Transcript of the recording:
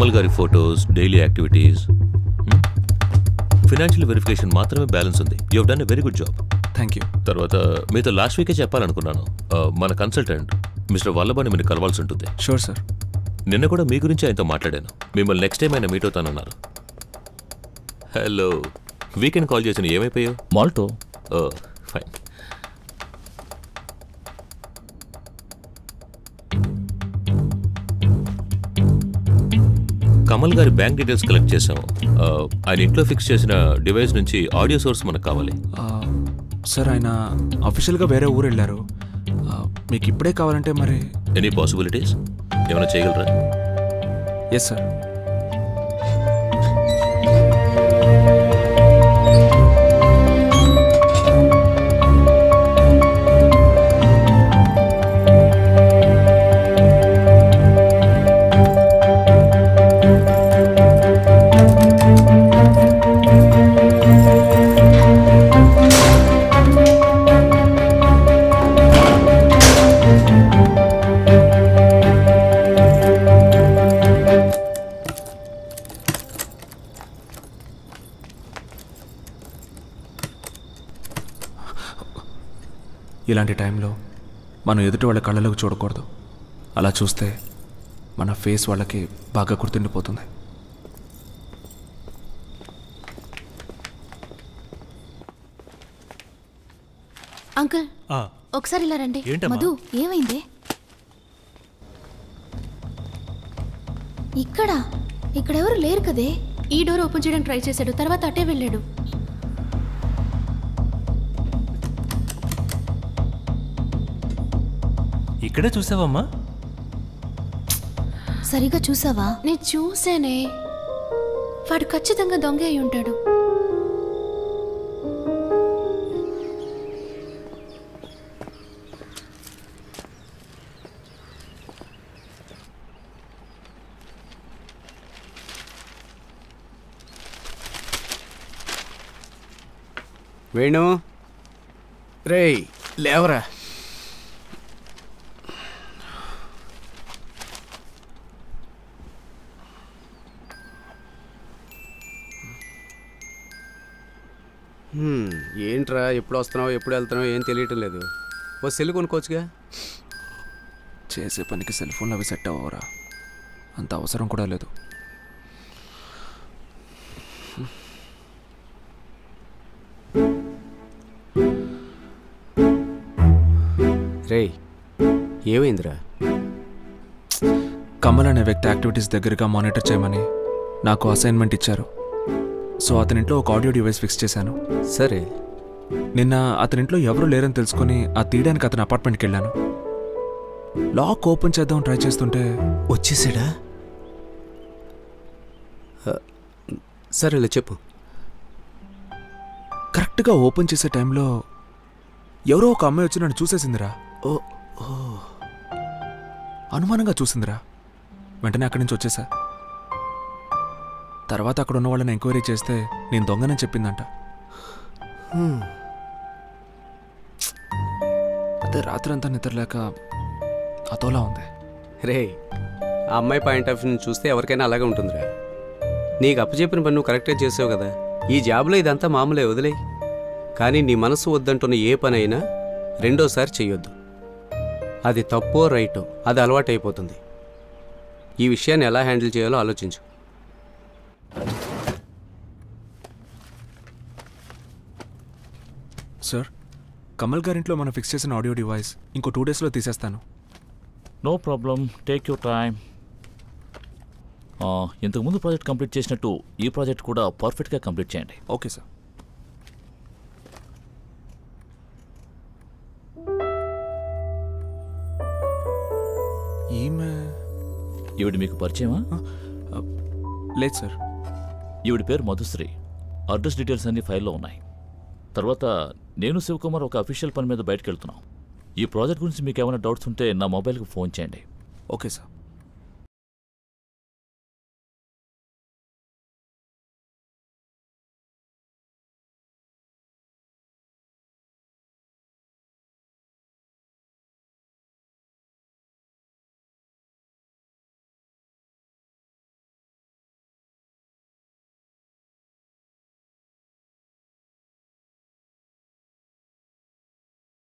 కమల్ గారి photos, daily activities, financial verification మాత్రమే balance ఉంది. You have done a very good job. Thank you. తర్వాత మీతో లాస్ట్ వీకే చెప్పాలనుకున్నాను, మన కన్సల్టెంట్ మిస్టర్ వల్లభని మీరు కలవాల్సి ఉంటుంది. Sure sir. నిన్న కూడా మీ గురించి ఆయనతో మాట్లాడాను. మిమ్మల్ని నెక్స్ట్ టైం ఆయన మీట్ అవుతానన్నారు. హలో, వీకెండ్ కాల్ చేసిన ఏమైపోయావు? మాల్టో. ఫైన్. కమల్ గారి బ్యాంక్ డీటెయిల్స్ కలెక్ట్ చేసాము. ఆయన ఇంట్లో ఫిక్స్ చేసిన డివైస్ నుంచి ఆడియో సోర్స్ మనకు కావాలి. సార్ ఆయన అఫీషియల్గా వేరే ఊరు వెళ్ళారు. మీకు ఇప్పుడే కావాలంటే మరి ఎనీ పాసిబిలిటీస్ ఏమైనా చేయగలరా? Yes sir. ఇలాంటి టైంలో మనం ఎదుటి వాళ్ళ కళ్ళలోకి చూడకూడదు. అలా చూస్తే మన ఫేస్ వాళ్ళకి బాగా గుర్తుండిపోతుంది. అంకుల్ ఒకసారి ఇలా రండి. మధు ఏమైంది? ఇక్కడెవరు లేరు కదే. ఈ డోర్ ఓపెన్ చేయడానికి ట్రై చేశాడు, తర్వాత అటే వెళ్ళాడు. ఇక్కడే చూసావమ్మా? సరిగా చూసావా? నేను చూసానే. వాడు ఖచ్చితంగా దొంగ అయి ఉంటాడు. వేణు, రేయ్ లేవరా. ఏంట్రా ఎప్పుడు వస్తున్నావు ఎప్పుడు వెళ్తున్నావు ఏం తెలియటం లేదు. ఓ సెల్ కొనుక్కోవచ్చుగా. చేసే పనికి సెల్ ఫోన్లు అవి సెట్ అవ్వరా, అంత అవసరం కూడా లేదు. రేయ్ ఏమైందిరా? కమల్ అనే వ్యక్తి యాక్టివిటీస్ దగ్గరగా మానిటర్ చేయమని నాకు అసైన్మెంట్ ఇచ్చారు. సో అతనింట్లో ఒక ఆడియో డివైస్ ఫిక్స్ చేశాను. సరే, నిన్న అతనింట్లో ఎవరూ లేరని తెలుసుకుని ఆ తీయడానికి అతని అపార్ట్మెంట్కి వెళ్ళాను. లాక్ ఓపెన్ చేద్దాం ట్రై చేస్తుంటే వచ్చేసాడా? సరేలే చెప్పు. కరెక్ట్గా ఓపెన్ చేసే టైంలో ఎవరో ఒక అమ్మాయి వచ్చి నన్ను చూసేసిందిరా. ఓ అనుమానంగా చూసిందిరా. వెంటనే అక్కడి నుంచి వచ్చేసా. తర్వాత అక్కడ ఉన్న వాళ్ళని ఎంక్వైరీ చేస్తే నేను దొంగనని చెప్పిందంట. అదే రాత్రి అంతా నిద్రలేక అతోలా ఉంది. రే, ఆ అమ్మాయి పాయింట్ ఆఫ్ వ్యూ నుంచి చూస్తే ఎవరికైనా అలాగే ఉంటుందిరా. నీకు అప్పచెప్పిన పని నువ్వు కరెక్ట్గా చేసావు కదా. ఈ జాబ్లో ఇదంతా మామూలే, వదిలే. కానీ నీ మనసు వద్దంటున్న ఏ పని అయినా రెండోసారి చెయ్యొద్దు. అది తప్పో రైటో అది అలవాటు అయిపోతుంది. ఈ విషయాన్ని ఎలా హ్యాండిల్ చేయాలో ఆలోచించు. సార్, కమల్ గారింట్లో మనం ఫిక్స్ చేసిన ఆడియో డివైస్ ఇంకో 2 డేస్లో తీసేస్తాను. No problem, take your time. ఇంతకుముందు ప్రాజెక్ట్ కంప్లీట్ చేసినట్టు ఈ ప్రాజెక్ట్ కూడా పర్ఫెక్ట్గా కంప్లీట్ చేయండి. Okay sir. ఈవిడ మీకు పరిచయమా? లేదు సార్. ఈవిడ పేరు మధుశ్రీ. అడ్రస్ డీటెయిల్స్ అన్ని ఫైల్లో ఉన్నాయి. తర్వాత నేను శివకుమార్ ఒక అఫీషియల్ పని మీద బయటకు వెళ్తున్నాం. ఈ ప్రాజెక్ట్ గురించి మీకు ఏమైనా డౌట్స్ ఉంటే నా మొబైల్కి ఫోన్ చేయండి. Okay sir.